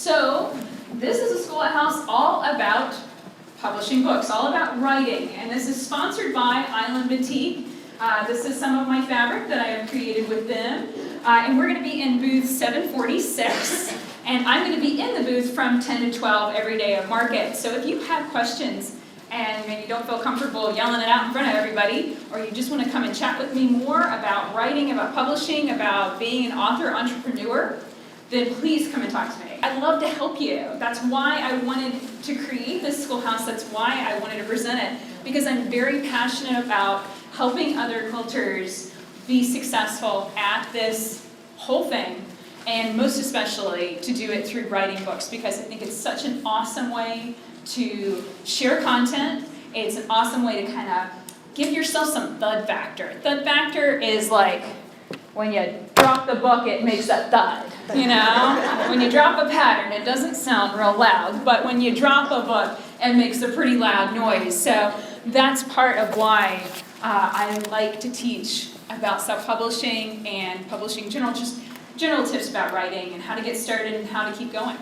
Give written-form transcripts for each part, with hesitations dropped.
So this is a schoolhouse all about publishing books, all about writing, and this is sponsored by Island Batik. This is some of my fabric that I have created with them, and we're going to be in booth 746, and I'm going to be in the booth from 10 to 12 every day of market. So if you have questions and maybe don't feel comfortable yelling it out in front of everybody, or you just want to come and chat with me more about writing, about publishing, about being an author, entrepreneur, then please come and talk to me. I'd love to help you. That's why I wanted to create this schoolhouse. That's why I wanted to present it, because I'm very passionate about helping other quilters be successful at this whole thing, and most especially to do it through writing books, because I think it's such an awesome way to share content. It's an awesome way to kind of give yourself some thud factor. Thud factor is like when you drop the book, it makes a thud, you know? When you drop a pattern, it doesn't sound real loud, but when you drop a book, it makes a pretty loud noise. So that's part of why I like to teach about self-publishing and publishing general tips about writing and how to get started and how to keep going.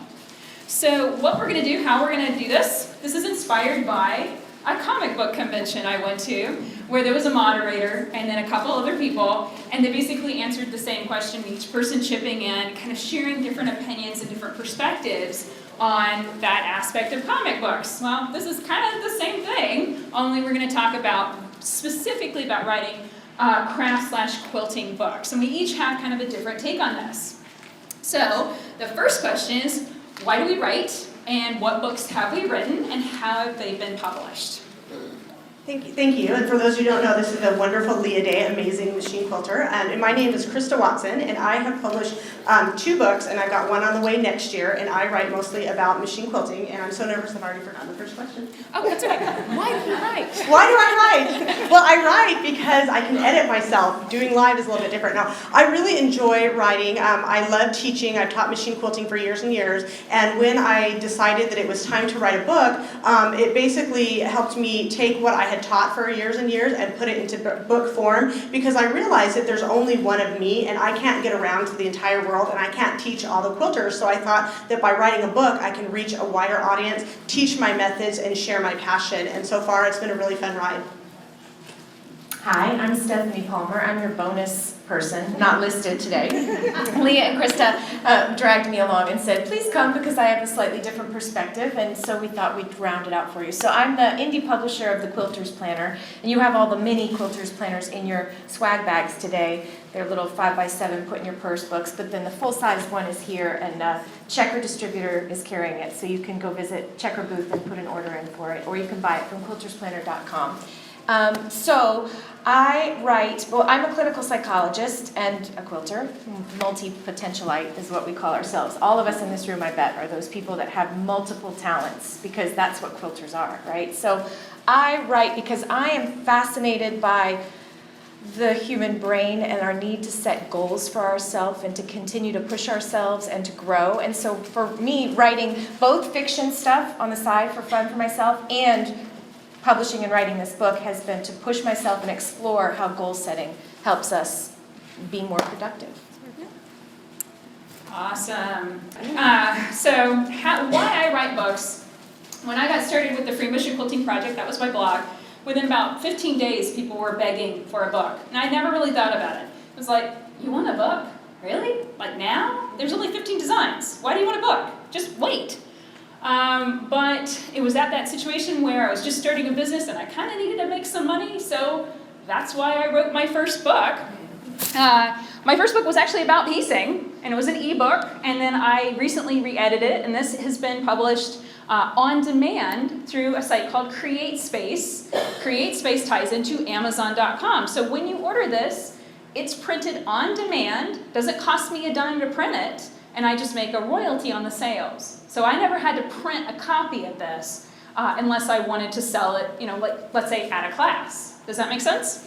So what we're going to do, how we're going to do this is inspired by a comic book convention I went to, where there was a moderator and then a couple other people, and they basically answered the same question, each person chipping in, kind of sharing different opinions and different perspectives on that aspect of comic books. Well, this is kind of the same thing, only we're going to talk about specifically about writing craft/quilting books, and we each have kind of a different take on this. So the first question is, why do we write? And what books have we written, and how have they been published? Thank you. And for those who don't know, this is a wonderful Leah Day, amazing machine quilter. And my name is Krista Watson, and I have published 2 books, and I've got one on the way next year, and I write mostly about machine quilting, and I'm so nervous I've already forgotten the first question. Oh, that's okay. Why do you write? Why do I write? Well, I write because I can edit myself. Doing live is a little bit different. Now, I really enjoy writing. I love teaching. I've taught machine quilting for years and years, and when I decided that it was time to write a book, it basically helped me take what I had taught for years and years and put it into book form, because I realized that there's only one of me and I can't get around to the entire world and I can't teach all the quilters. So I thought that by writing a book I can reach a wider audience, teach my methods, and share my passion. And so far it's been a really fun ride. Hi, I'm Stephanie Palmer. I'm your bonus person, not listed today. Leah and Krista dragged me along and said, please come because I have a slightly different perspective, and so we thought we'd round it out for you. So I'm the indie publisher of the Quilter's Planner, and you have all the mini Quilter's Planners in your swag bags today. They're little 5x7 put in your purse books, but then the full-size one is here, and Checker Distributor is carrying it, so you can go visit Checker booth and put an order in for it, or you can buy it from quiltersplanner.com. So I write, well, I'm a clinical psychologist and a quilter. Multi-potentialite is what we call ourselves. All of us in this room, I bet, are those people that have multiple talents, because that's what quilters are, right? So I write because I am fascinated by the human brain and our need to set goals for ourselves and to continue to push ourselves and to grow. And so for me, writing both fiction stuff on the side for fun for myself and publishing and writing this book has been to push myself and explore how goal setting helps us be more productive. Awesome. Why I write books. When I got started with the Free Motion Quilting Project, that was my blog, within about 15 days people were begging for a book. And I never really thought about it. It was like, you want a book? Really? Like now? There's only 15 designs. Why do you want a book? Just wait. But it was at that situation where I was just starting a business and I kind of needed to make some money, so that's why I wrote my first book. My first book was actually about piecing, and it was an ebook, and then I recently re-edited it, and this has been published on demand through a site called CreateSpace. CreateSpace ties into Amazon.com, so when you order this, it's printed on demand, doesn't cost me a dime to print it, and I just make a royalty on the sales. So I never had to print a copy of this unless I wanted to sell it, like, let's say at a class. Does that make sense?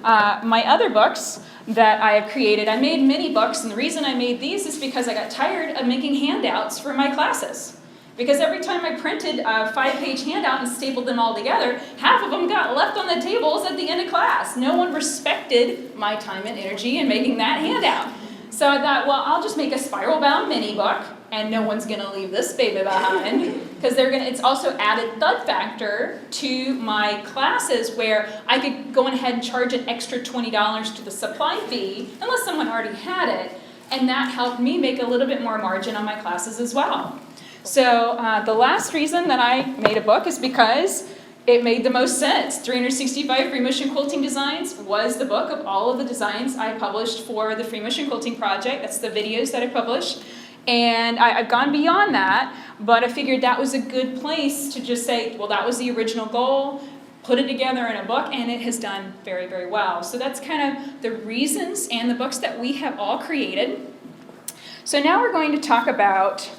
My other books that I have created, I made mini books, and the reason I made these is because I got tired of making handouts for my classes. Because every time I printed a 5-page handout and stapled them all together, half of them got left on the tables at the end of class. No one respected my time and energy in making that handout. So I thought, well, I'll just make a spiral-bound mini book, and no one's gonna leave this baby behind, because it's also added thud factor to my classes where I could go ahead and charge an extra $20 to the supply fee, unless someone already had it, and that helped me make a little bit more margin on my classes as well. So the last reason that I made a book is because it made the most sense. 365 Free Motion Quilting Designs was the book of all of the designs I published for the Free Motion Quilting Project. That's the videos that I published. And I've gone beyond that, but I figured that was a good place to just say, well, that was the original goal, put it together in a book, and it has done very, very well. So that's kind of the reasons and the books that we have all created. So now we're going to talk about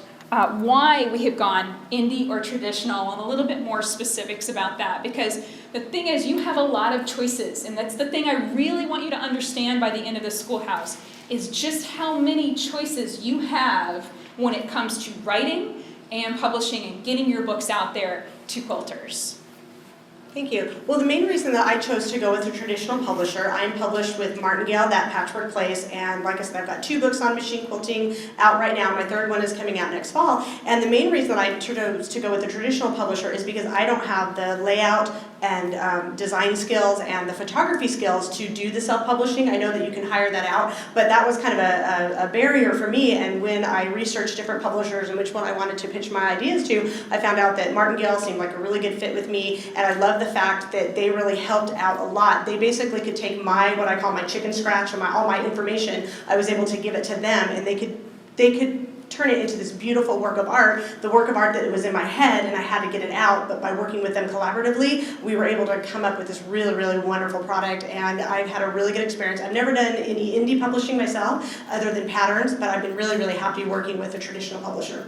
why we have gone indie or traditional, and a little bit more specifics about that, because the thing is, you have a lot of choices, and that's the thing I really want you to understand by the end of the schoolhouse, is just how many choices you have when it comes to writing and publishing and getting your books out there to quilters. Thank you. Well, the main reason that I chose to go with a traditional publisher, I'm published with Martingale, That Patchwork Place, and like I said, I've got 2 books on machine quilting out right now. My 3rd one is coming out next fall. And the main reason that I chose to go with a traditional publisher is because I don't have the layout and design skills and the photography skills to do the self-publishing. I know that you can hire that out, but that was kind of a barrier for me. And when I researched different publishers and which one I wanted to pitch my ideas to, I found out that Martingale seemed like a really good fit with me, and I love the fact that they really helped out a lot. They basically could take what I call my chicken scratch and all my information. I was able to give it to them, and they could turn it into this beautiful work of art, the work of art that was in my head, and I had to get it out, but by working with them collaboratively, we were able to come up with this really, really wonderful product, and I've had a really good experience. I've never done any indie publishing myself, other than patterns, but I've been really, really happy working with a traditional publisher.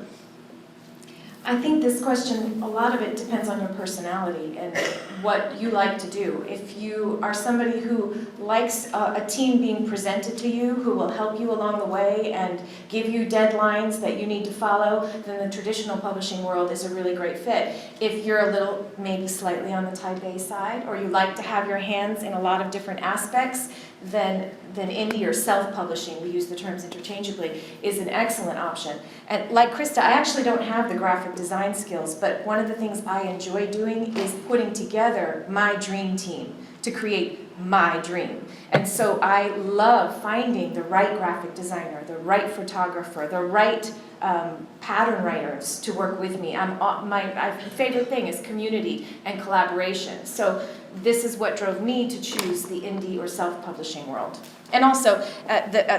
I think this question, a lot of it depends on your personality and what you like to do. If you are somebody who likes a team being presented to you, who will help you along the way and give you deadlines that you need to follow, then the traditional publishing world is a really great fit. If you're a little, maybe slightly on the type A side, or you like to have your hands in a lot of different aspects, then indie or self-publishing, we use the terms interchangeably, is an excellent option. And like Krista, I actually don't have the graphic design skills, but one of the things I enjoy doing is putting together my dream team to create my dream. And so I love finding the right graphic designer, the right photographer, the right pattern writers to work with me. My favorite thing is community and collaboration. So this is what drove me to choose the indie or self-publishing world. And also,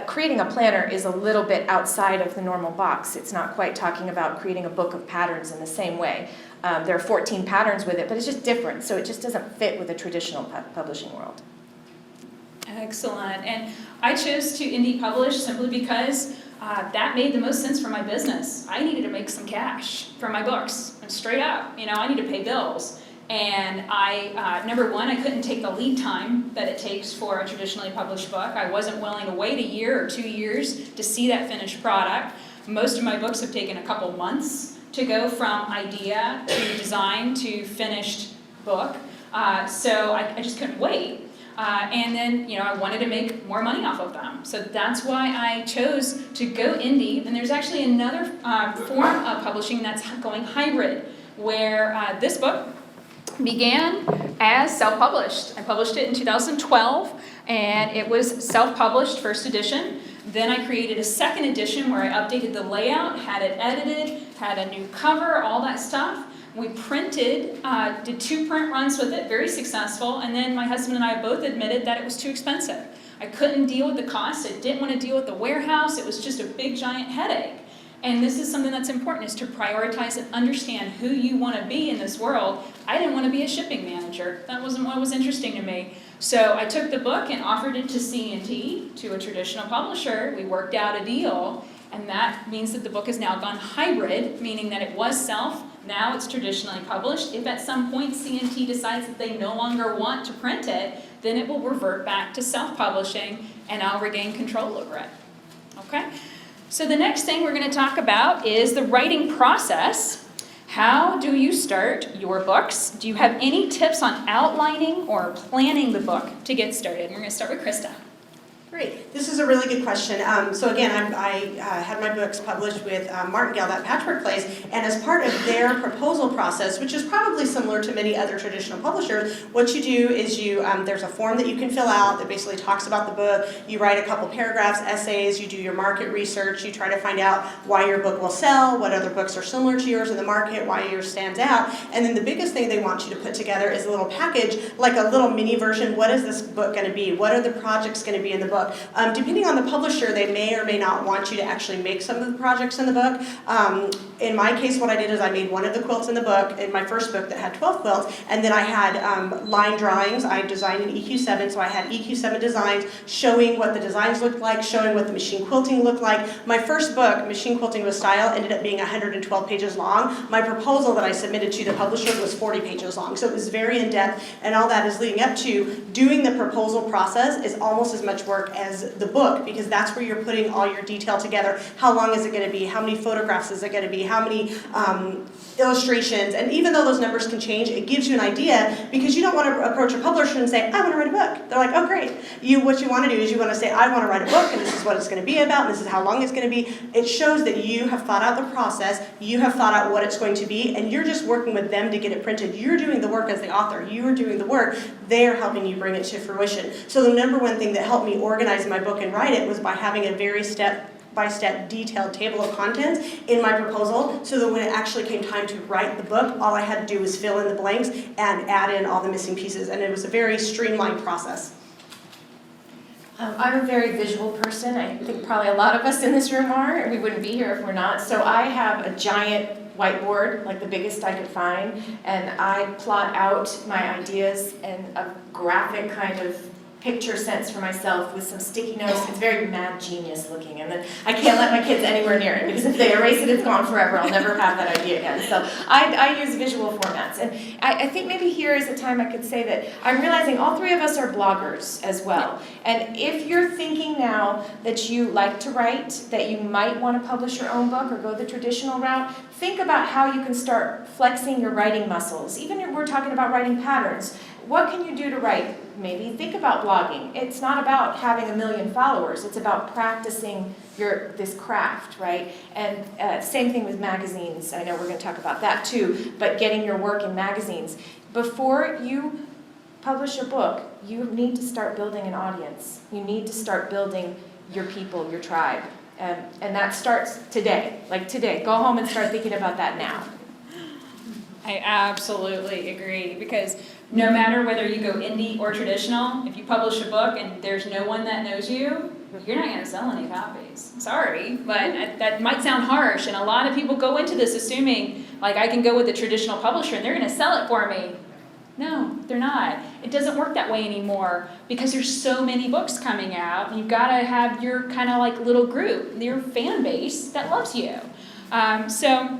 creating a planner is a little bit outside of the normal box. It's not quite talking about creating a book of patterns in the same way. There are 14 patterns with it, but it's just different, so it just doesn't fit with the traditional publishing world. Excellent. And I chose to indie publish simply because that made the most sense for my business. I needed to make some cash for my books, and straight up, I need to pay bills. And number one, I couldn't take the lead time that it takes for a traditionally published book. I wasn't willing to wait a year or 2 years to see that finished product. Most of my books have taken a couple months to go from idea to design to finished book. So I just couldn't wait. And then, I wanted to make more money off of them. So that's why I chose to go indie. And there's actually another form of publishing that's going hybrid, where this book began as self-published. I published it in 2012, and it was self-published first edition. Then I created a second edition where I updated the layout, had it edited, had a new cover, all that stuff. We printed, did 2 print runs with it, very successful, and then my husband and I both admitted that it was too expensive. I couldn't deal with the cost, I didn't want to deal with the warehouse, it was just a big giant headache. And this is something that's important, is to prioritize and understand who you want to be in this world. I didn't want to be a shipping manager. That wasn't what was interesting to me. So I took the book and offered it to C&T, to a traditional publisher. We worked out a deal, and that means that the book has now gone hybrid, meaning that it was self, now it's traditionally published. If at some point C&T decides that they no longer want to print it, then it will revert back to self-publishing, and I'll regain control over it. Okay? So the next thing we're going to talk about is the writing process. How do you start your books? Do you have any tips on outlining or planning the book to get started? And we're going to start with Krista. Great. This is a really good question. So again, I had my books published with Martingale, that patchwork place, and as part of their proposal process, which is probably similar to many other traditional publishers, what you do is there's a form that you can fill out that basically talks about the book. You write a couple paragraphs, essays, you do your market research, you try to find out why your book will sell, what other books are similar to yours in the market, why yours stands out, and then the biggest thing they want you to put together is a little package, like a little mini version. What is this book going to be? What are the projects going to be in the book? Depending on the publisher, they may or may not want you to actually make some of the projects in the book. In my case, what I did is I made one of the quilts in the book, in my first book that had 12 quilts, and then I had line drawings. I designed in EQ7, so I had EQ7 designs showing what the designs looked like, showing what the machine quilting looked like. My first book, Machine Quilting with Style, ended up being 112 pages long. My proposal that I submitted to the publisher was 40 pages long, so it was very in-depth, and all that is leading up to doing the proposal process is almost as much work as the book, because that's where you're putting all your detail together. How long is it going to be? How many photographs is it going to be? How many illustrations? And even though those numbers can change, it gives you an idea, because you don't want to approach a publisher and say, I want to write a book. They're like, oh great. What you want to do is you want to say, I want to write a book, and this is what it's going to be about, and this is how long it's going to be. It shows that you have thought out the process, you have thought out what it's going to be, and you're just working with them to get it printed. You're doing the work as the author. You are doing the work. They're helping you bring it to fruition. So the number one thing that helped me organize my book and write it was by having a very step-by-step detailed table of contents in my proposal, so that when it actually came time to write the book, all I had to do was fill in the blanks and add in all the missing pieces, and it was a very streamlined process. I'm a very visual person. I think probably a lot of us in this room are. We wouldn't be here if we're not. So I have a giant whiteboard, like the biggest I could find, and I plot out my ideas in a graphic kind of picture sense for myself with some sticky notes. It's very mad genius looking, and then I can't let my kids anywhere near it, because if they erase it, it's gone forever. I'll never have that idea again. So I use visual formats, and I think maybe here is a time I could say that I'm realizing all three of us are bloggers as well. And if you're thinking now that you like to write, that you might want to publish your own book or go the traditional route, think about how you can start flexing your writing muscles. Even if we're talking about writing patterns, what can you do to write? Maybe think about blogging. It's not about having 1 million followers. It's about practicing this craft, right? And same thing with magazines. I know we're going to talk about that too, but getting your work in magazines. Before you publish a book, you need to start building an audience. You need to start building your people, your tribe. And that starts today. Like today. Go home and start thinking about that now. I absolutely agree, because no matter whether you go indie or traditional, if you publish a book and there's no one that knows you, you're not going to sell any copies. Sorry, but that might sound harsh, and a lot of people go into this assuming, like, I can go with a traditional publisher and they're going to sell it for me. No, they're not. It doesn't work that way anymore, because there's so many books coming out, and you've got to have your kind of like little group, your fan base that loves you. So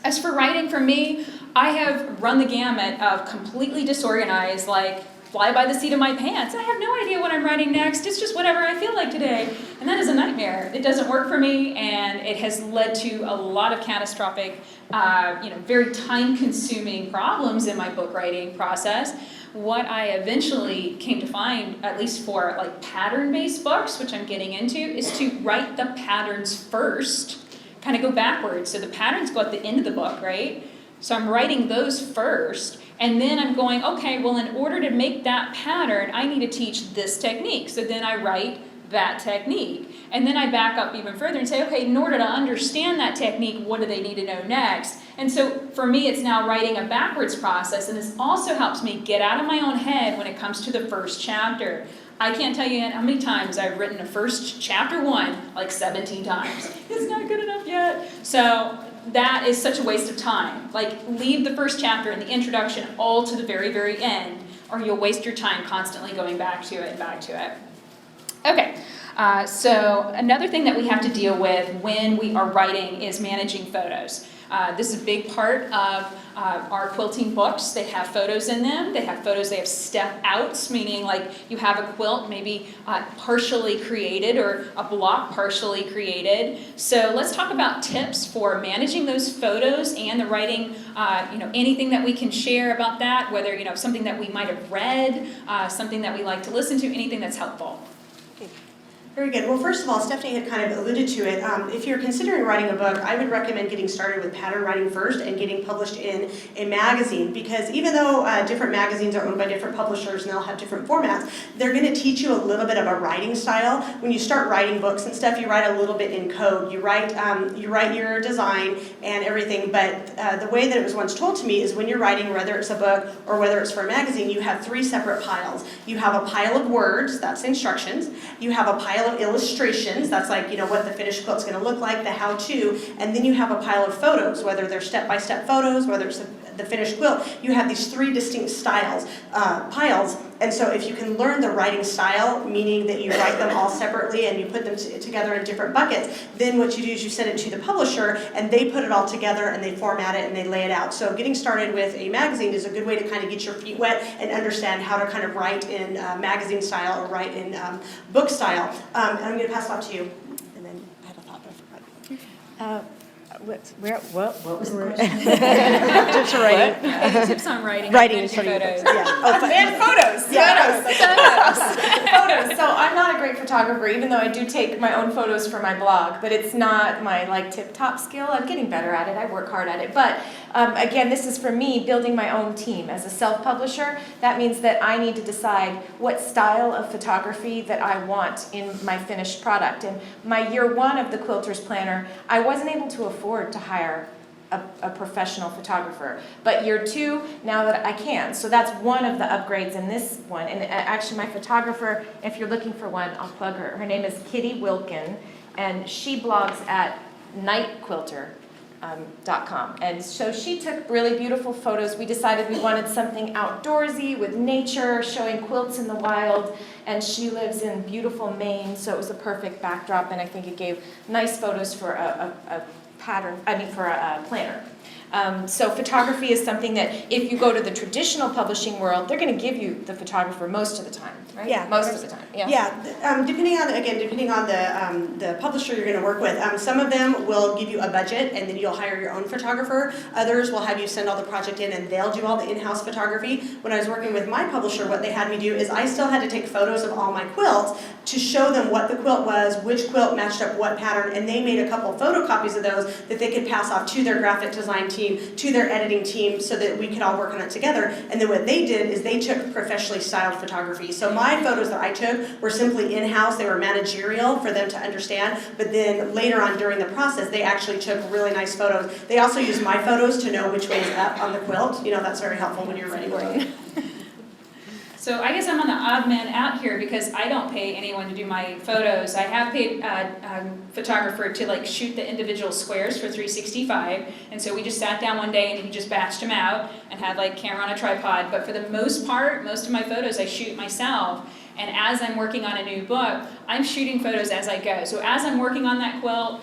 as for writing, for me, I have run the gamut of completely disorganized, like fly by the seat of my pants. I have no idea what I'm writing next. It's just whatever I feel like today. And that is a nightmare. It doesn't work for me, and it has led to a lot of catastrophic, very time-consuming problems in my book writing process. What I eventually came to find, at least for like pattern-based books, which I'm getting into, is to write the patterns first, kind of go backwards. So the patterns go at the end of the book, right? So I'm writing those first, and then I'm going, okay, well, in order to make that pattern, I need to teach this technique. So then I write that technique. And then I back up even further and say, okay, in order to understand that technique, what do they need to know next? And so for me, it's now writing a backwards process, and this also helps me get out of my own head when it comes to the first chapter. I can't tell you how many times I've written a first chapter 1 like 17 times. It's not good enough yet. So that is such a waste of time. Like, leave the first chapter and the introduction all to the very, very end, or you'll waste your time constantly going back to it and back to it. Okay, so another thing that we have to deal with when we are writing is managing photos. This is a big part of our quilting books. They have photos in them. They have photos, they have step outs, meaning like you have a quilt maybe partially created or a block partially created. So let's talk about tips for managing those photos and the writing, anything that we can share about that, whether, something that we might have read, something that we like to listen to, anything that's helpful. Very good. Well, first of all, Stephanie had kind of alluded to it. If you're considering writing a book, I would recommend getting started with pattern writing first and getting published in a magazine, because even though different magazines are owned by different publishers and they'll have different formats, they're going to teach you a little bit of a writing style. When you start writing books and stuff, you write a little bit in code. You write your design and everything, but the way that it was once told to me is when you're writing, whether it's a book or whether it's for a magazine, you have 3 separate piles. You have a pile of words, that's instructions. You have a pile of illustrations, that's like, what the finished quilt's going to look like, the how-to, and then you have a pile of photos, whether they're step-by-step photos, whether it's the finished quilt. You have these 3 distinct piles, and so if you can learn the writing style, meaning that you write them all separately and you put them together in different buckets, then what you do is you send it to the publisher and they put it all together and they format it and they lay it out. So getting started with a magazine is a good way to kind of get your feet wet and understand how to kind of write in magazine style or write in book style. And I'm going to pass it off to you. And then I had a thought, but I forgot. What was the question? Just writing. Any tips on writing? Writing and is what photos. And photos. Yeah. Photos. So I'm not a great photographer, even though I do take my own photos for my blog, but it's not my tip-top skill. I'm getting better at it. I work hard at it. But again, this is for me building my own team. As a self-publisher, that means that I need to decide what style of photography that I want in my finished product. And my year 1 of the Quilter's Planner, I wasn't able to afford to hire a professional photographer. But year 2, now that I can. So that's one of the upgrades in this one. And actually my photographer, if you're looking for one, I'll plug her. Her name is Kitty Wilkin, and she blogs at nightquilter.com. And so she took really beautiful photos. We decided we wanted something outdoorsy with nature, showing quilts in the wild. And she lives in beautiful Maine, so it was a perfect backdrop. And I think it gave nice photos for a planner. So photography is something that if you go to the traditional publishing world, they're going to give you the photographer most of the time, right? Yeah. Most of the time, yeah. Yeah, depending on the publisher you're going to work with. Some of them will give you a budget and then you'll hire your own photographer. Others will have you send all the project in and they'll do all the in-house photography. When I was working with my publisher, what they had me do is I still had to take photos of all my quilts to show them what the quilt was, which quilt matched up what pattern, and they made a couple photocopies of those that they could pass off to their graphic design team, to their editing team, so that we could all work on it together. And then what they did is they took professionally styled photography. So my photos that I took were simply in-house, they were managerial for them to understand, but then later on during the process, they actually took really nice photos. They also used my photos to know which way is up on the quilt. That's very helpful when you're writing quilting. So I guess I'm on the odd man out here because I don't pay anyone to do my photos. I have paid a photographer to shoot the individual squares for 365, and so we just sat down one day and he just batched them out and had camera on a tripod. But for the most part, most of my photos I shoot myself. And as I'm working on a new book, I'm shooting photos as I go. So as I'm working on that quilt,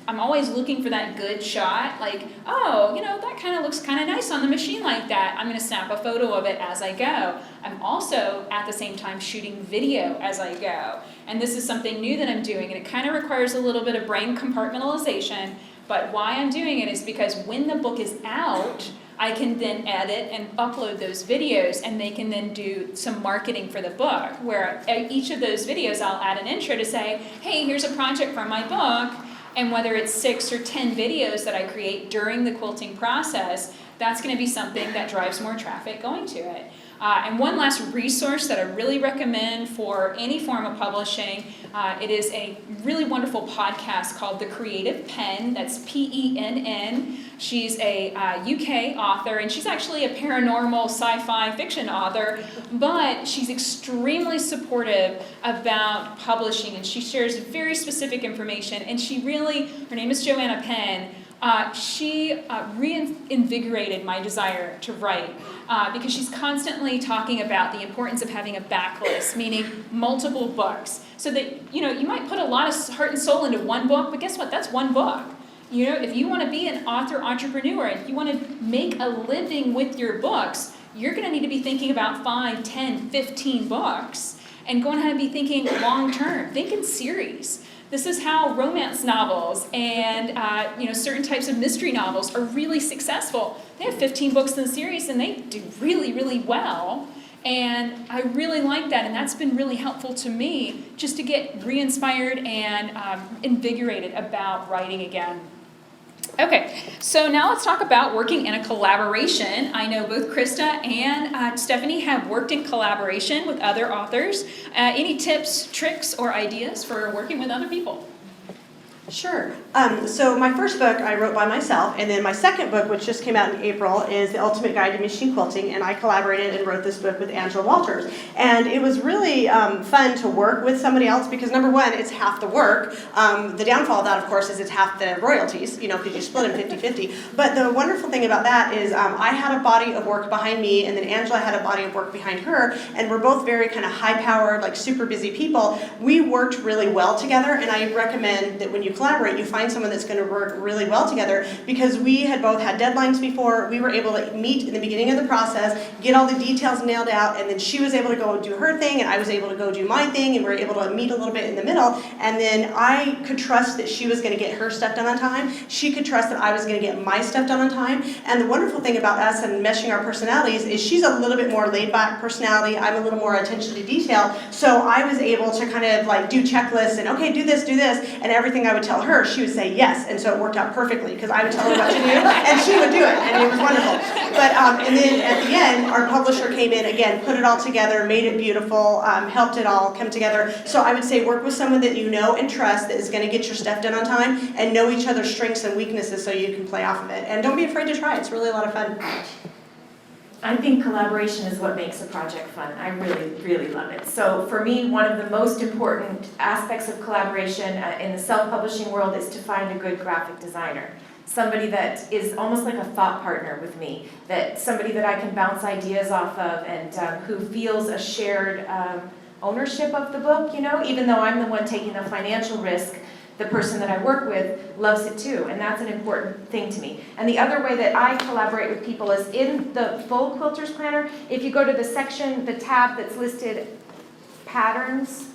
I'm always looking for that good shot, that kind of looks kind of nice on the machine like that. I'm going to snap a photo of it as I go. I'm also, at the same time, shooting video as I go. And this is something new that I'm doing, and it kind of requires a little bit of brain compartmentalization, but why I'm doing it is because when the book is out, I can then edit and upload those videos, and they can then do some marketing for the book, where each of those videos I'll add an intro to say, hey, here's a project from my book. And whether it's 6 or 10 videos that I create during the quilting process, that's going to be something that drives more traffic going to it. And one last resource that I really recommend for any form of publishing, it is a really wonderful podcast called The Creative Pen. That's PENN. She's a UK author, and she's actually a paranormal sci-fi fiction author, but she's extremely supportive about publishing, and she shares very specific information, and her name is Joanna Penn. She reinvigorated my desire to write because she's constantly talking about the importance of having a backlist, meaning multiple books, so that you might put a lot of heart and soul into one book, but guess what? That's one book. If you want to be an author entrepreneur and you want to make a living with your books, you're going to need to be thinking about 5, 10, 15 books, and going to be thinking long term. Think in series. This is how romance novels and certain types of mystery novels are really successful. They have 15 books in the series and they do really, really well. And I really like that, and that's been really helpful to me just to get re-inspired and invigorated about writing again. Okay, so now let's talk about working in a collaboration. I know both Krista and Stephanie have worked in collaboration with other authors. Any tips, tricks, or ideas for working with other people? Sure. So my first book I wrote by myself, and then my second book, which just came out in April, is The Ultimate Guide to Machine Quilting, and I collaborated and wrote this book with Angela Walters. And it was really fun to work with somebody else because, number one, it's half the work. The downfall of that, of course, is it's half the royalties, because you split them 50-50. But the wonderful thing about that is I had a body of work behind me, and then Angela had a body of work behind her, and we're both very kind of high-powered, like super busy people. We worked really well together, and I recommend that when you collaborate, you find someone that's going to work really well together because we had both had deadlines before. We were able to meet in the beginning of the process, get all the details nailed out, and then she was able to go do her thing, and I was able to go do my thing, and we were able to meet a little bit in the middle, and then I could trust that she was going to get her stuff done on time. She could trust that I was going to get my stuff done on time, and the wonderful thing about us and meshing our personalities is she's a little bit more laid-back personality. I'm a little more attention to detail, so I was able to kind of like do checklists and, okay, do this, and everything I would tell her, she would say yes, and so it worked out perfectly because I would tell her what to do, and she would do it, and it was wonderful. But and then at the end, our publisher came in again, put it all together, made it beautiful, helped it all come together. So I would say work with someone that you know and trust that is going to get your stuff done on time, and know each other's strengths and weaknesses so you can play off of it. And don't be afraid to try. It's really a lot of fun. I think collaboration is what makes a project fun. I really, really love it. So for me, one of the most important aspects of collaboration in the self-publishing world is to find a good graphic designer. Somebody that is almost like a thought partner with me, somebody that I can bounce ideas off of, and who feels a shared ownership of the book, even though I'm the one taking the financial risk. The person that I work with loves it too, and that's an important thing to me. And the other way that I collaborate with people is in the full Quilter's Planner. If you go to the section, the tab that's listed patterns,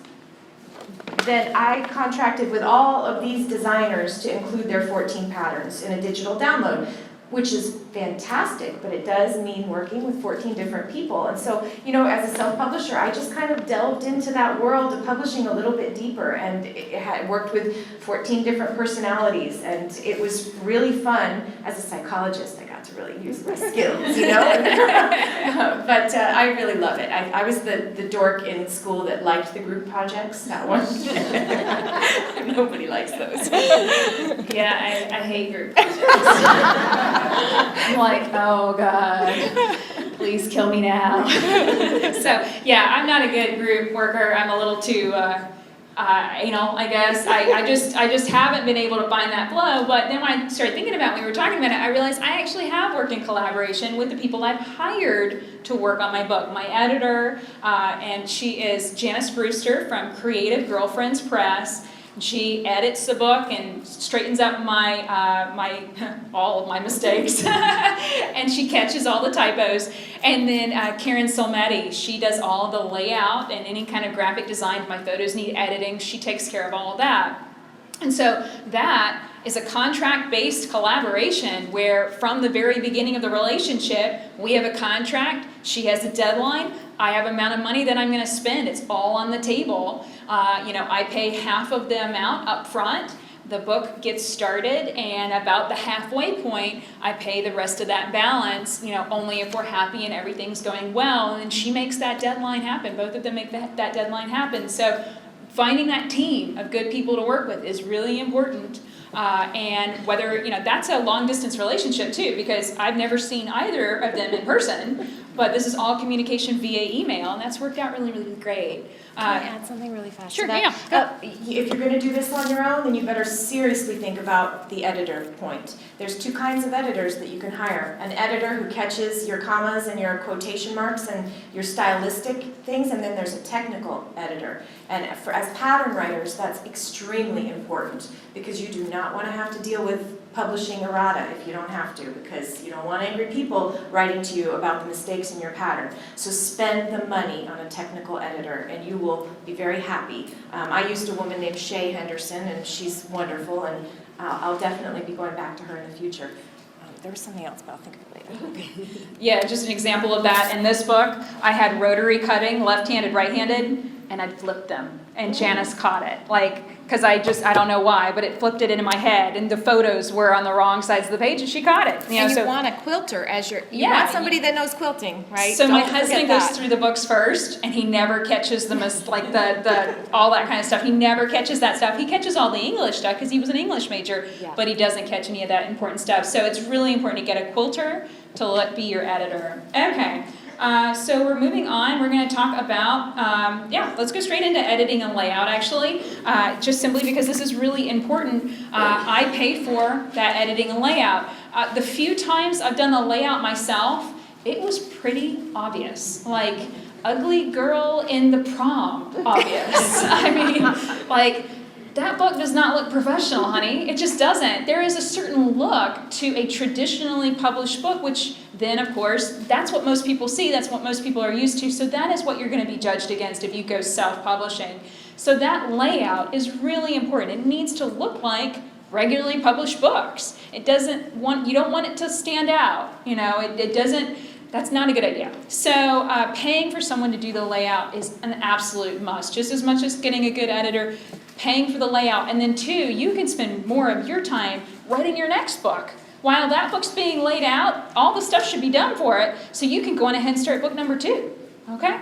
then I contracted with all of these designers to include their 14 patterns in a digital download, which is fantastic, but it does mean working with 14 different people. And so, as a self-publisher, I just kind of delved into that world of publishing a little bit deeper, and it worked with 14 different personalities, and it was really fun. As a psychologist, I got to really use my skills, But I really love it. I was the dork in school that liked the group projects, that one. Nobody likes those. Yeah, I hate group projects. I'm like, oh God, please kill me now. So yeah, I'm not a good group worker. I'm a little too, I guess I just haven't been able to find that flow. But then when I started thinking about it, when we were talking about it, I realized I actually have worked in collaboration with the people I've hired to work on my book. My editor, and she is Janice Brewster from Creative Girlfriends Press. She edits the book and straightens up all of my mistakes, and she catches all the typos. And then Karen Solmetti, she does all the layout and any kind of graphic design. If my photos need editing, she takes care of all of that. And so that is a contract-based collaboration where from the very beginning of the relationship, we have a contract, she has a deadline, I have an amount of money that I'm going to spend. It's all on the table. I pay half of the amount up front. The book gets started, and about the halfway point, I pay the rest of that balance, only if we're happy and everything's going well. And she makes that deadline happen. Both of them make that deadline happen. So finding that team of good people to work with is really important. And whether, that's a long-distance relationship, too, because I've never seen either of them in person. But this is all communication via email, and that's worked out really, really great. Can I add something really fast Sure, to that? yeah. If you're going to do this on your own, then you better seriously think about the editor point. There's two kinds of editors that you can hire. An editor who catches your commas and your quotation marks and your stylistic things, and then there's a technical editor. And as pattern writers, that's extremely important because you do not want to have to deal with publishing errata if you don't have to, because you don't want angry people writing to you about the mistakes in your pattern. So spend the money on a technical editor and you will be very happy. I used a woman named Shay Henderson, and she's wonderful, and I'll definitely be going back to her in the future. There was something else, but I'll think of it later. Yeah, just an example of that. In this book, I had rotary cutting, left-handed, right-handed, and I'd flipped them. And Janice caught it. Because I don't know why, but it flipped it into my head. And the photos were on the wrong sides of the page, and she caught it. And you want a quilter as you want somebody that knows quilting, right? So my Don't husband forget goes that. through the books first, and he never catches the all that kind of stuff. He never catches that stuff. He catches all the English stuff because he was an English major, but he doesn't catch any of that important stuff. So it's really important to get a quilter to be your editor. Okay. So we're moving on. We're going to talk about, let's go straight into editing and layout, actually, just simply because this is really important. I paid for that editing and layout. The few times I've done the layout myself, it was pretty obvious, like ugly girl in the prom obvious. I mean, that book does not look professional, honey. It just doesn't. There is a certain look to a traditionally published book, which then, of course, that's what most people see. That's what most people are used to. So that is what you're going to be judged against if you go self-publishing. So that layout is really important. It needs to look like regularly published books. You don't want it to stand out. It doesn't. That's not a good idea. So paying for someone to do the layout is an absolute must, just as much as getting a good editor, paying for the layout. And then 2, you can spend more of your time writing your next book. While that book's being laid out, all the stuff should be done for it, so you can go on ahead and start book number 2, okay?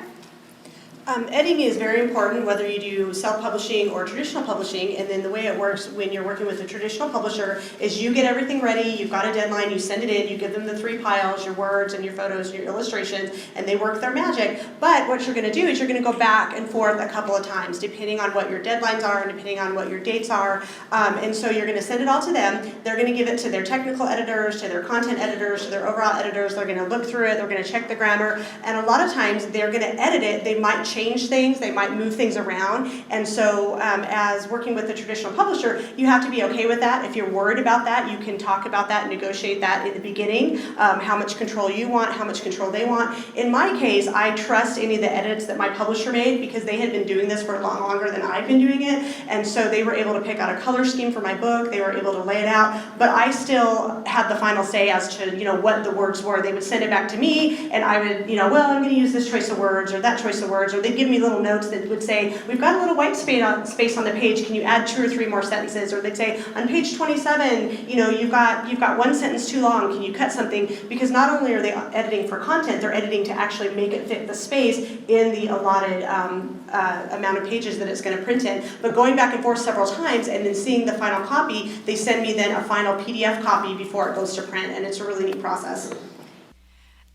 Editing is very important, whether you do self-publishing or traditional publishing, and then the way it works when you're working with a traditional publisher is you get everything ready, you've got a deadline, you send it in, you give them the 3 piles, your words and your photos and your illustrations, and they work their magic. But what you're going to do is you're going to go back and forth a couple of times, depending on what your deadlines are and depending on what your dates are. And so you're going to send it all to them. They're going to give it to their technical editors, to their content editors, to their overall editors. They're going to look through it, they're going to check the grammar, and a lot of times they're going to edit it. They might change things, they might move things around, and so as working with a traditional publisher, you have to be okay with that. If you're worried about that, you can talk about that and negotiate that in the beginning, how much control you want, how much control they want. In my case, I trust any of the edits that my publisher made because they had been doing this for a lot longer than I've been doing it, and so they were able to pick out a color scheme for my book, they were able to lay it out, but I still had the final say as to what the words were. They would send it back to me, and I would, I'm going to use this choice of words or that choice of words, or they'd give me little notes that would say, we've got a little white space on the page, can you add 2 or 3 more sentences? Or they'd say, on page 27, you've got 1 sentence too long, can you cut something? Because not only are they editing for content, they're editing to actually make it fit the space in the allotted amount of pages that it's going to print in. But going back and forth several times and then seeing the final copy, they send me then a final PDF copy before it goes to print, and it's a really neat process.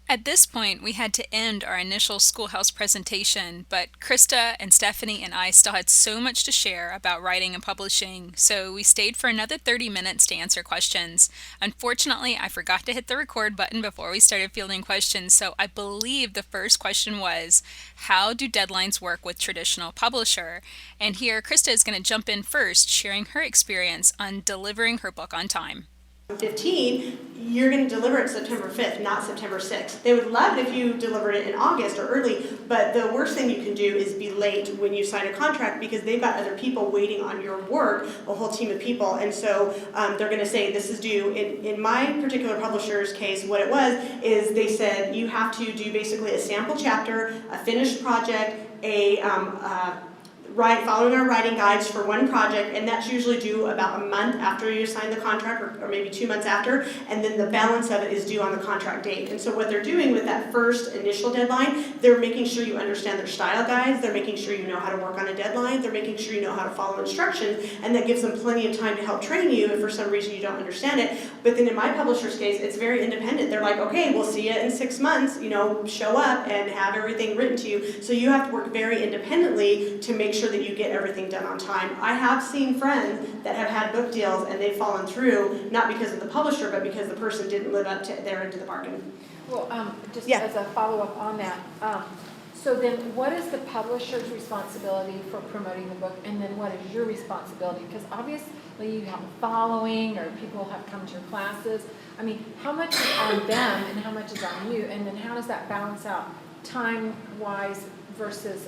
At this point, we had to end our initial schoolhouse presentation, but Krista and Stephanie and I still had so much to share about writing and publishing, so we stayed for another 30 minutes to answer questions. Unfortunately, I forgot to hit the record button before we started fielding questions, so I believe the first question was, how do deadlines work with traditional publisher? And here, Krista is going to jump in first, sharing her experience on delivering her book on time. 15, you're going to deliver it September 5th, not September 6th. They would love it if you delivered it in August or early, but the worst thing you can do is be late when you sign a contract because they've got other people waiting on your work, a whole team of people, and so they're going to say this is due. In my particular publisher's case, what it was is they said you have to do basically a sample chapter, a finished project, following our writing guides for 1 project, and that's usually due about a month after you sign the contract, or maybe 2 months after, and then the balance of it is due on the contract date. And so what they're doing with that first initial deadline, they're making sure you understand their style guides, they're making sure you know how to work on a deadline, they're making sure you know how to follow instructions, and that gives them plenty of time to help train you if for some reason you don't understand it. But then in my publisher's case, it's very independent. They're like, okay, we'll see you in 6 months, show up and have everything written to you. So you have to work very independently to make sure that you get everything done on time. I have seen friends that have had book deals and they've fallen through, not because of the publisher, but because the person didn't live up to their end of the bargain. Well, as a follow-up on that, so then what is the publisher's responsibility for promoting the book, and then what is your responsibility? Because obviously you have a following, or people have come to your classes. I mean, how much is on them and how much is on you, and then how does that balance out time-wise versus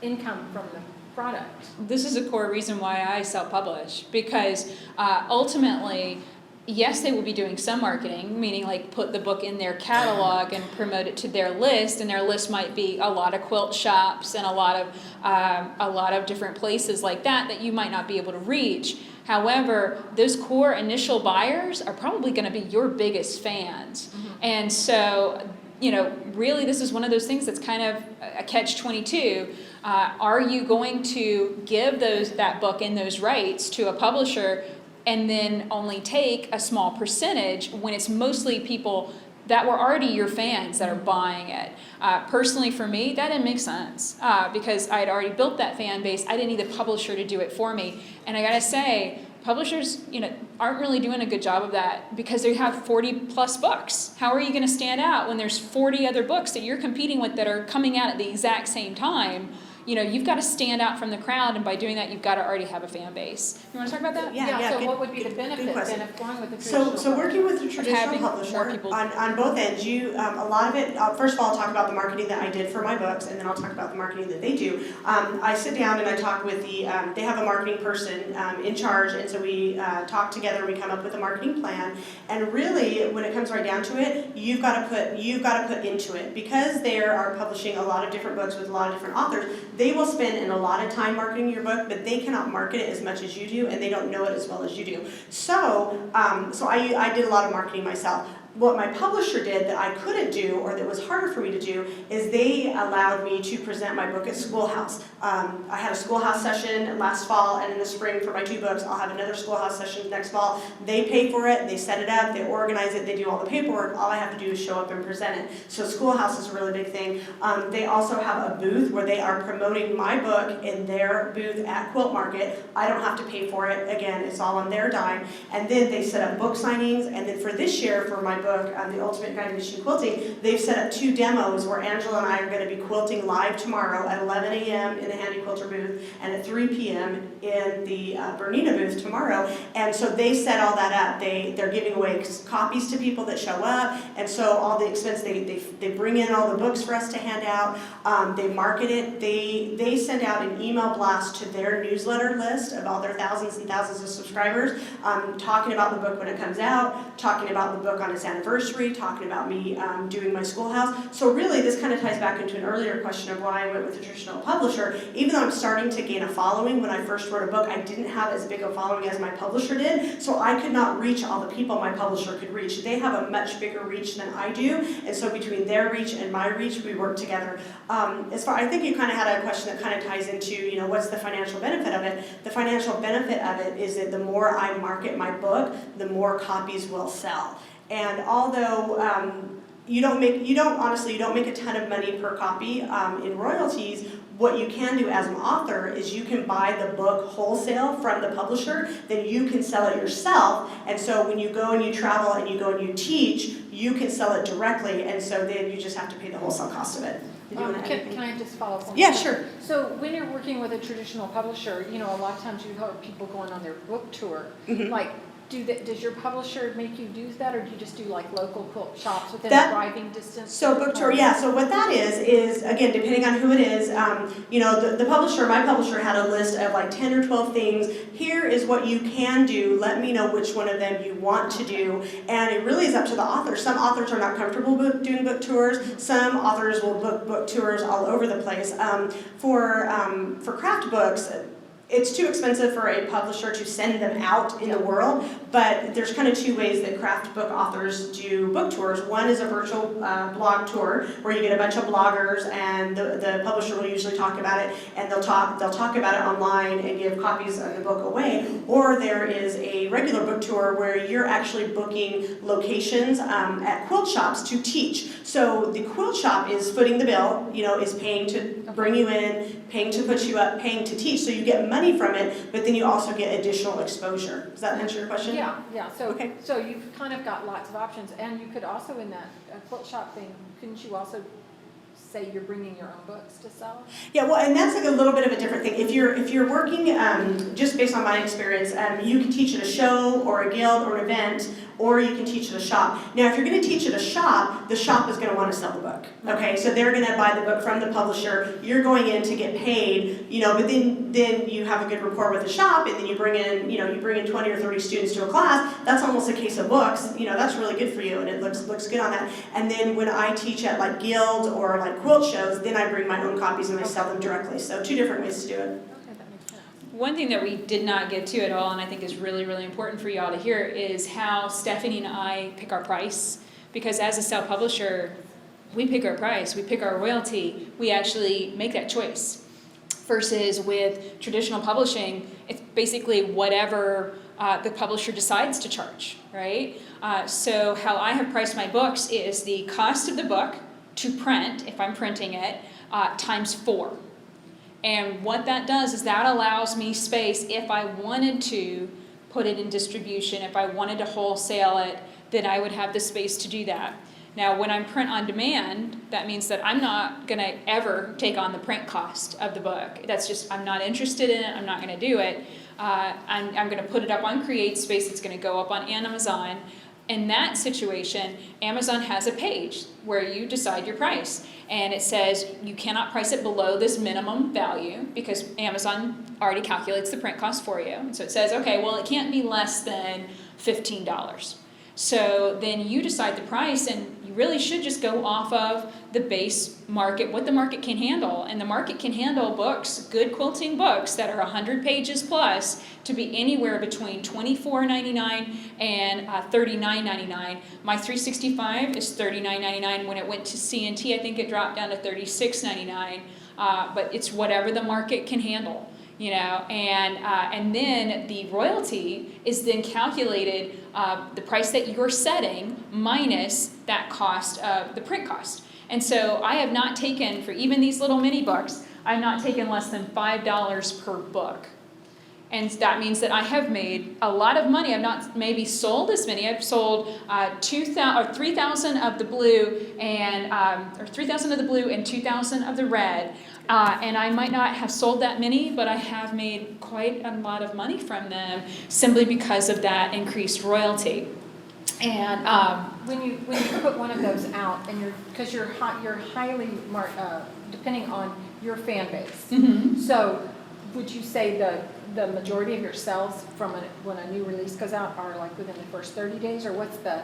income from the product? This is a core reason why I self-publish, because ultimately yes, they will be doing some marketing, meaning like put the book in their catalog and promote it to their list, and their list might be a lot of quilt shops and a lot of different places like that you might not be able to reach. However, those core initial buyers are probably going to be your biggest fans. And so, really this is one of those things that's kind of a catch-22. Are you going to give that book and those rights to a publisher and then only take a small percentage when it's mostly people that were already your fans that are buying it? Personally for me, that didn't make sense because I had already built that fan base. I didn't need the publisher to do it for me. And I gotta say, publishers, aren't really doing a good job of that because they have 40 plus books. How are you gonna stand out when there's 40 other books that you're competing with that are coming out at the exact same time? You've got to stand out from the crowd, and by doing that, you've got to already have a fan base. You want to talk about that? So good, what would be the benefit then of going with the traditional? So working with the traditional Having more publisher people. on both ends, a lot of it. First of all, I'll talk about the marketing that I did for my books, and then I'll talk about the marketing that they do. I sit down and I talk with they have a marketing person in charge, and so we talk together. We come up with a marketing plan, and really, when it comes right down to it, you've got to put into it because they are publishing a lot of different books with a lot of different authors. They will spend a lot of time marketing your book, but they cannot market it as much as you do, and they don't know it as well as you do. So I did a lot of marketing myself. What my publisher did that I couldn't do, or that was harder for me to do, is they allowed me to present my book at Schoolhouse. I had a Schoolhouse session last fall, and in the spring for my 2 books, I'll have another Schoolhouse session next fall. They pay for it, they set it up, they organize it, they do all the paperwork. All I have to do is show up and present it. So Schoolhouse is a really big thing. They also have a booth where they are promoting my book in their booth at Quilt Market. I don't have to pay for it. Again, it's all on their dime. And then they set up book signings, and then for this year, for my book, The Ultimate Guide to Machine Quilting, they've set up 2 demos where Angela and I are going to be quilting live tomorrow at 11 a.m. in the Handy Quilter booth and at 3 p.m. in the Bernina booth tomorrow. And so they set all that up. They're giving away copies to people that show up, and so all the expense, they bring in all the books for us to hand out. They market it. They send out an email blast to their newsletter list of all their thousands and thousands of subscribers, talking about the book when it comes out, talking about the book on its anniversary, talking about me doing my Schoolhouse. So really, this kind of ties back into an earlier question of why I went with a traditional publisher. Even though I'm starting to gain a following, when I first wrote a book, I didn't have as big a following as my publisher did, so I could not reach all the people my publisher could reach. They have a much bigger reach than I do, and so between their reach and my reach, we work together. I think you kind of had a question that kind of ties into, what's the financial benefit of it? The financial benefit of it is that the more I market my book, the more copies will sell. And although you don't make a ton of money per copy in royalties, what you can do as an author is you can buy the book wholesale from the publisher, then you can sell it yourself, and so when you go and you travel and you go and you teach, you can sell it directly, and so then you just have to pay the wholesale cost of it. Can I just follow up on that? Yeah, sure. So when you're working with a traditional publisher, a lot of times you have people going on their book tour. Like, does your publisher make you do that, or do you just do like local quilt shops within a driving distance? So book tour, yeah. So what that is again, depending on who it is, the publisher, my publisher had a list of like 10 or 12 things. Here is what you can do. Let me know which one of them you want to do. And it really is up to the author. Some authors are not comfortable doing book tours. Some authors will book tours all over the place. For craft books, it's too expensive for a publisher to send them out in the world, but there's kind of 2 ways that craft book authors do book tours. One is a virtual blog tour where you get a bunch of bloggers, and the publisher will usually talk about it, and they'll talk about it online and give copies of the book away. Or there is a regular book tour where you're actually booking locations at quilt shops to teach. So the quilt shop is footing the bill, is paying to bring you in, paying to put you up, paying to teach. So you get money from it, but then you also get additional exposure. Does that answer your question? Yeah. So, okay. So you've kind of got lots of options, and you could also, in that quilt shop thing, couldn't you also say you're bringing your own books to sell? Yeah, well, and that's like a little bit of a different thing. If you're working, just based on my experience, you can teach at a show or a guild or an event, or you can teach at a shop. Now, if you're going to teach at a shop, the shop is going to want to sell the book. Okay, so they're going to buy the book from the publisher. You're going in to get paid, but then then you have a good rapport with the shop, and then you bring in, you bring in 20 or 30 students to a class, that's almost a case of books, that's really good for you, and it looks good on that. And then when I teach at like Guild or like quilt shows, then I bring my own copies and I sell them directly. So 2 different ways to do it. Okay, that makes sense. One thing that we did not get to at all, and I think is really, really important for y'all to hear, is how Stephanie and I pick our price. Because as a self-publisher, we pick our price, we pick our royalty, we actually make that choice. Versus with traditional publishing, it's basically whatever the publisher decides to charge, right? So how I have priced my books is the cost of the book to print, if I'm printing it, times 4. And what that does is that allows me space if I wanted to put it in distribution, if I wanted to wholesale it, then I would have the space to do that. Now, when I'm print on demand, that means that I'm not going to ever take on the print cost of the book. That's just, I'm not interested in it, I'm not going to do it. I'm going to put it up on CreateSpace, it's going to go up on Amazon. In that situation, Amazon has a page where you decide your price. And it says you cannot price it below this minimum value because Amazon already calculates the print cost for you. And so it says, okay, well, it can't be less than $15. So then you decide the price, and you really should just go off of the base market, what the market can handle. And the market can handle books, good quilting books that are 100 pages plus, to be anywhere between $24.99 and $39.99. My 365 is $39.99. When it went to CNT, I think it dropped down to $36.99. But it's whatever the market can handle. And then the royalty is then calculated, the price that you're setting minus that cost of the print cost. And so I have not taken, for even these little mini books, I've not taken less than $5 per book. And that means that I have made a lot of money. I've not maybe sold as many. I've sold 3,000 of the blue and 3,000 of the blue and 2,000 of the red. And I might not have sold that many, but I have made quite a lot of money from them simply because of that increased royalty. And When you put one of those out, and because you're highly depending on your fan base. mm-hmm. So would you say the majority of your sales from when a new release goes out are like within the first 30 days, or what's the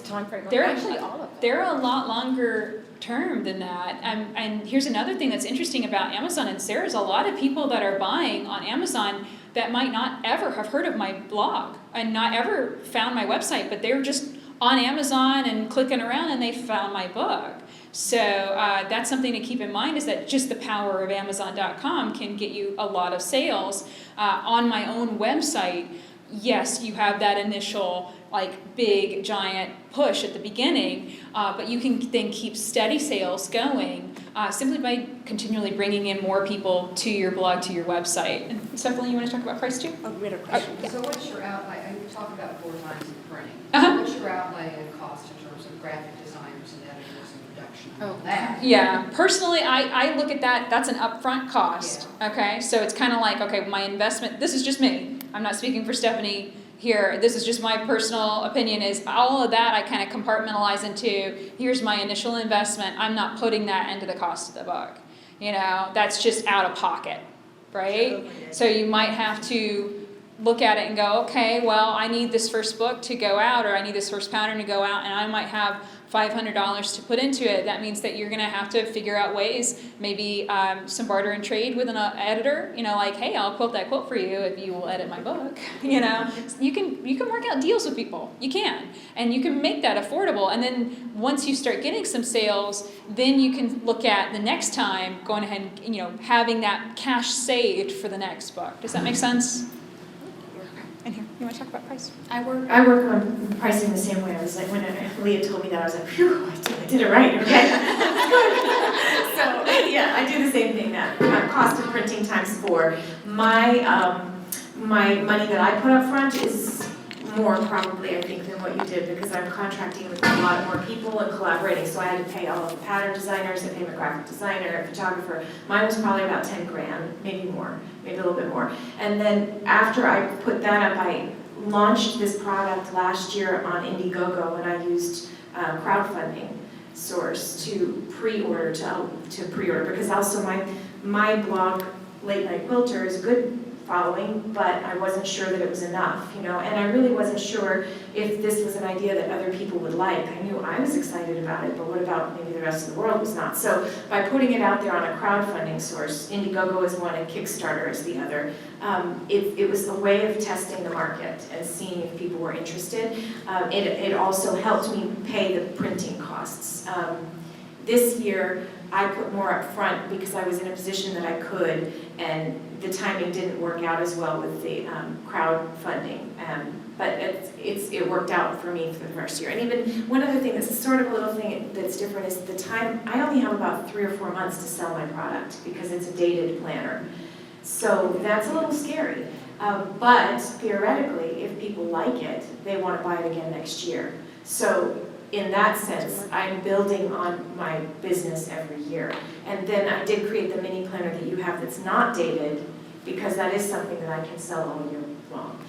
time frame? They're Actually, actually all of them. they're a lot longer term than that. And here's another thing that's interesting about Amazon. And there's a lot of people that are buying on Amazon that might not ever have heard of my blog and not ever found my website, but they're just on Amazon and clicking around and they found my book. So that's something to keep in mind, is that just the power of Amazon.com can get you a lot of sales. On my own website, yes, you have that initial big giant push at the beginning, but you can then keep steady sales going simply by continually bringing in more people to your blog, to your website. And Stephanie, you want to talk about price too? Oh, we had a question. So what's your outlay? You talk about 4 times in printing. Uh-huh. What's your outlay in cost in terms of graphic designers and editors and production and all Oh. that? Yeah, personally, I look at that's an upfront cost, okay? So it's kind of like, okay, my investment, this is just me. I'm not speaking for Stephanie here. This is just my personal opinion, is all of that I kind of compartmentalize into, here's my initial investment. I'm not putting that into the cost of the book. That's just out of pocket, right? So you might have to look at it and go, okay, well, I need this first book to go out, or I need this first pattern to go out, and I might have $500 to put into it. That means that you're going to have to figure out ways, maybe some barter and trade with an editor, like, hey, I'll quilt that quilt for you if you will edit my book. You can work out deals with people. You can. And you can make that affordable. And then once you start getting some sales, then you can look at the next time going ahead and, having that cash saved for the next book. Does that make sense? And here, you want to talk about price? I work on pricing the same way. I was like, when Leah told me that, I was like, phew, I did it right, okay? So, yeah, I do the same thing, that cost of printing times 4. My money that I put up front is more probably, I think, than what you did, because I'm contracting with a lot more people and collaborating. So I had to pay all of the pattern designers, I paid my graphic designer, a photographer. Mine was probably about 10 grand, maybe more, maybe a little bit more. And then after I put that up, I launched this product last year on Indiegogo, and I used crowdfunding source to pre-order, because also my blog late night quilter is a good following, but I wasn't sure that it was enough, and I really wasn't sure if this was an idea that other people would like. I knew I was excited about it, but what about maybe the rest of the world was not? So by putting it out there on a crowdfunding source, Indiegogo is one and Kickstarter is the other, it was a way of testing the market and seeing if people were interested. It also helped me pay the printing costs. This year, I put more up front because I was in a position that I could, and the timing didn't work out as well with the crowdfunding. But it worked out for me for the first year. And even one other thing that's sort of a little thing that's different is the time. I only have about 3 or 4 months to sell my product because it's a dated planner. So that's a little scary. But theoretically, if people like it, they want to buy it again next year. So in that sense, I'm building on my business every year. And then I did create the mini planner that you have that's not dated, because that is something that I can sell all year long.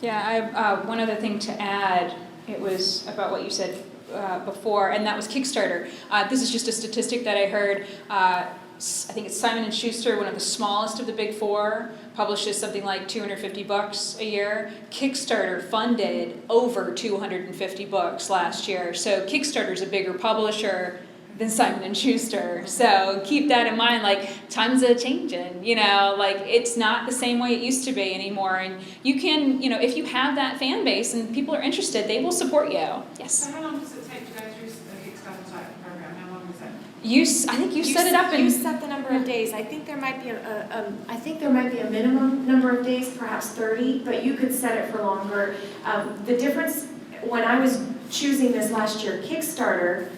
Yeah, I have one other thing to add. It was about what you said before, and that was Kickstarter. This is just a statistic that I heard. I think it's Simon & Schuster, one of the smallest of the big four, publishes something like 250 books a year. Kickstarter funded over 250 books last year. So Kickstarter's a bigger publisher than Simon & Schuster. So keep that in mind, like times are changing, like it's not the same way it used to be anymore. And you can, if you have that fan base and people are interested, they will support you. Yes? So how long does it take to go through a Kickstarter type program? How long is that? I think you set it up and you set the number of days. I think there might be a minimum number of days, perhaps 30, but you could set it for longer. The difference when I was choosing this last year, Kickstarter,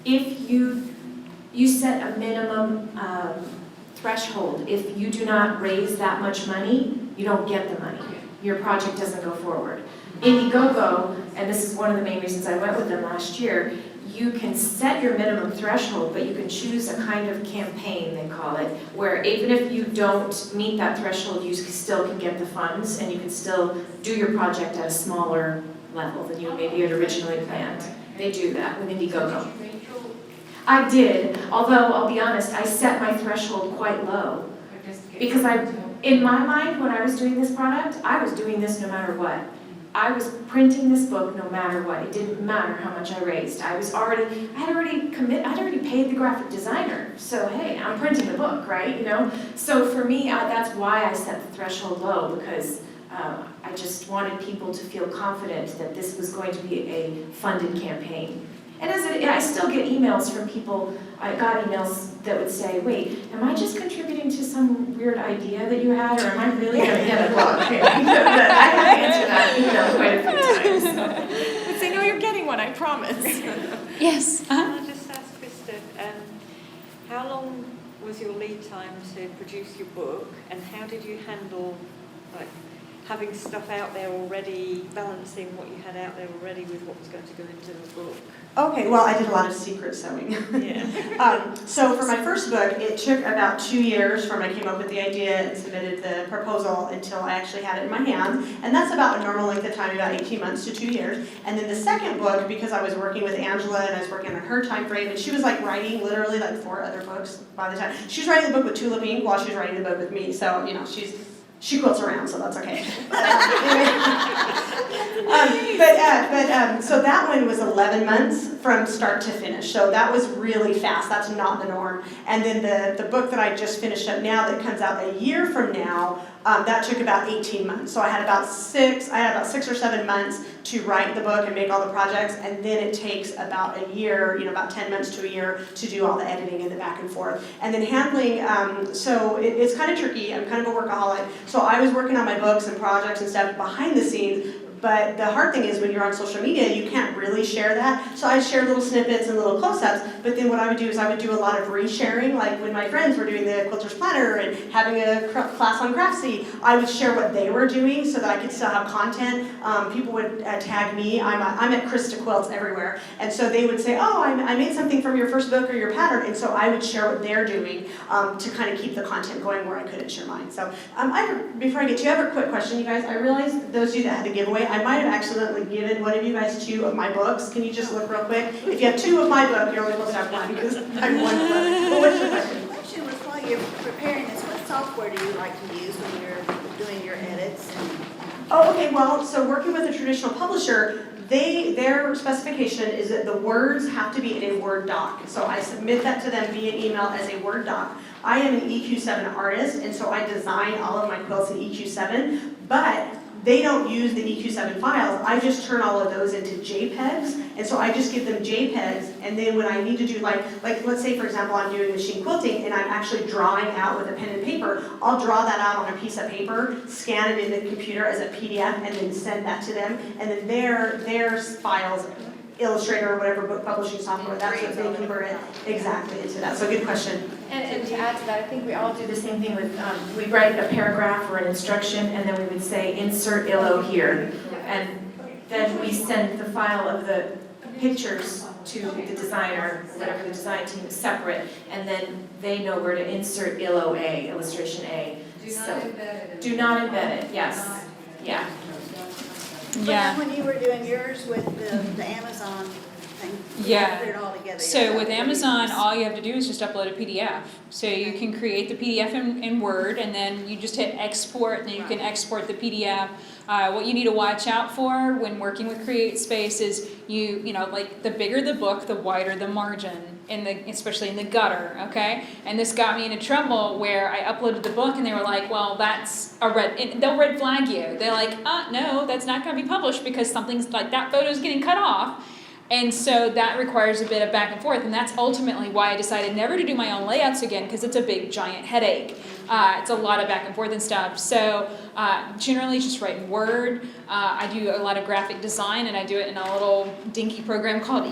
if you set a minimum threshold, if you do not raise that much money, you don't get the money. Your project doesn't go forward. Indiegogo, and this is one of the main reasons I went with them last year, you can set your minimum threshold, but you can choose a kind of campaign, they call it, where even if you don't meet that threshold, you still can get the funds, and you can still do your project at a smaller level than you maybe had originally planned. They do that with Indiegogo. I did, although I'll be honest, I set my threshold quite low. Because in my mind, when I was doing this product, I was doing this no matter what. I was printing this book no matter what. It didn't matter how much I raised. I had already paid the graphic designer. So hey, I'm printing the book, right? So for me, that's why I set the threshold low, because I just wanted people to feel confident that this was going to be a funded campaign. And I still get emails from people. I got emails that would say, "Wait, am I just contributing to some weird idea that you had, or am I really going to get a book?" I have to answer that quite a few times. But say, "No, you're getting one. I promise." yes. Can I just ask Krista, how long was your lead time to produce your book, and how did you handle having stuff out there already, balancing what you had out there already with what was going to go into the book? Okay, well, I did a lot of secret sewing. Yeah. So for my first book, it took about 2 years from I came up with the idea and submitted the proposal until I actually had it in my hands. And that's about a normal length of time, about 18 months to 2 years. And then the second book, because I was working with Angela and I was working on her time frame, and she was writing literally 4 other books by the time. She was writing the book with tulip ink while she was writing the book with me. So, she quilts around, so that's okay. So that one was 11 months from start to finish. So that was really fast. That's not the norm. And then the book that I just finished up now that comes out a year from now, that took about 18 months. So I had about 6 or 7 months to write the book and make all the projects, and then it takes about a year, about 10 months to a year to do all the editing and the back and forth. And then handling, so it's kind of tricky. I'm kind of a workaholic. So I was working on my books and projects and stuff behind the scenes. But the hard thing is when you're on social media, you can't really share that. So I share little snippets and little close-ups, but then what I would do is I would do a lot of resharing, like when my friends were doing the Quilter's Planner and having a class on Craftsy, I would share what they were doing so that I could still have content. People would tag me. I'm at Krista Quilts everywhere. And so they would say, "Oh, I made something from your first book or your pattern." And so I would share what they're doing to kind of keep the content going where I couldn't share mine. So before I get to you, I have a quick question, you guys. I realized those of you that had the giveaway, I might have accidentally given one of you guys 2 of my books. Can you just look real quick? If you have 2 of my book, you're only supposed to have 1 because I'm 1 book. Well, what's your question? The question was why you're preparing this, what software do you like to use when you're doing your edits? Oh, okay, well, so working with a traditional publisher, their specification is that the words have to be in a Word doc. So I submit that to them via email as a Word doc. I am an EQ7 artist, and so I design all of my quilts in EQ7, but they don't use the EQ7 files. I just turn all of those into JPEGs, and so I just give them JPEGs, and then when I need to do like let's say for example I'm doing machine quilting and I'm actually drawing out with a pen and paper, I'll draw that out on a piece of paper, scan it in the computer as a PDF, and then send that to them, and then their files, Illustrator or whatever book publishing software, that's what they convert it exactly into that. So good question. And to add to that, I think we all do the same thing with, we write a paragraph or an instruction, and then we would say, insert illo here. And then we send the file of the pictures to the designer, whatever the design team is separate, and then they know where to insert illo A, illustration A. Do not embed it. Do not embed it, yes. Yeah. But when you were doing yours with the Amazon thing, you Yeah. put it all together. So with Amazon, all you have to do is just upload a PDF. So you can create the PDF in Word, and then you just hit export, and then you can export the PDF. What you need to watch out for when working with CreateSpace is you know, like the bigger the book, the wider the margin, especially in the gutter, okay? And this got me into trouble where I uploaded the book and they were like, well, that's a and they'll red flag you. They're like, no, that's not gonna be published because something's like that photo's getting cut off. And so that requires a bit of back and forth, and that's ultimately why I decided never to do my own layouts again, because it's a big giant headache. It's a lot of back and forth and stuff. So generally just write in Word. I do a lot of graphic design, and I do it in a little dinky program called,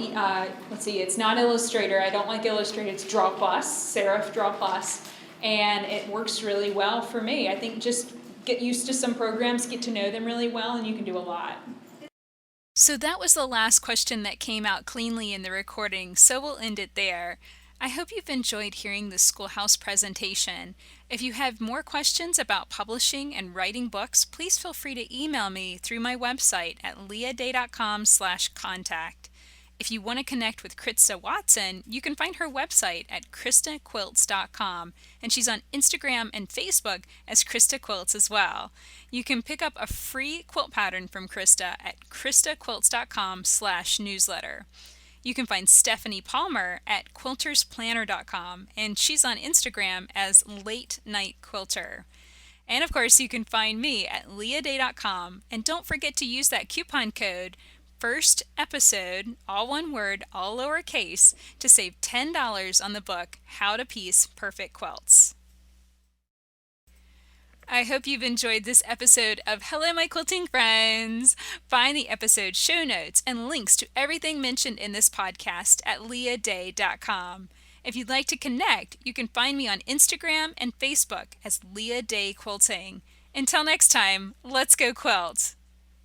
let's see, it's not Illustrator. I don't like Illustrator. It's Draw Plus, Serif Draw Plus, and it works really well for me. I think just get used to some programs, get to know them really well, and you can do a lot. So that was the last question that came out cleanly in the recording, so we'll end it there. I hope you've enjoyed hearing the Schoolhouse presentation. If you have more questions about publishing and writing books, please feel free to email me through my website at leahday.com/contact. If you want to connect with Krista Watson, you can find her website at kristaquilts.com, and she's on Instagram and Facebook as Krista Quilts as well. You can pick up a free quilt pattern from Krista at kristaquilts.com/newsletter. You can find Stephanie Palmer at quiltersplanner.com, and she's on Instagram as Late Night Quilter. And of course, you can find me at leahday.com, and don't forget to use that coupon code First Episode, all one word, all lowercase, to save $10 on the book How to Piece Perfect Quilts. I hope you've enjoyed this episode of Hello My Quilting Friends. Find the episode show notes and links to everything mentioned in this podcast at leahday.com. If you'd like to connect, you can find me on Instagram and Facebook as Leah Day Quilting. Until next time, let's go quilt!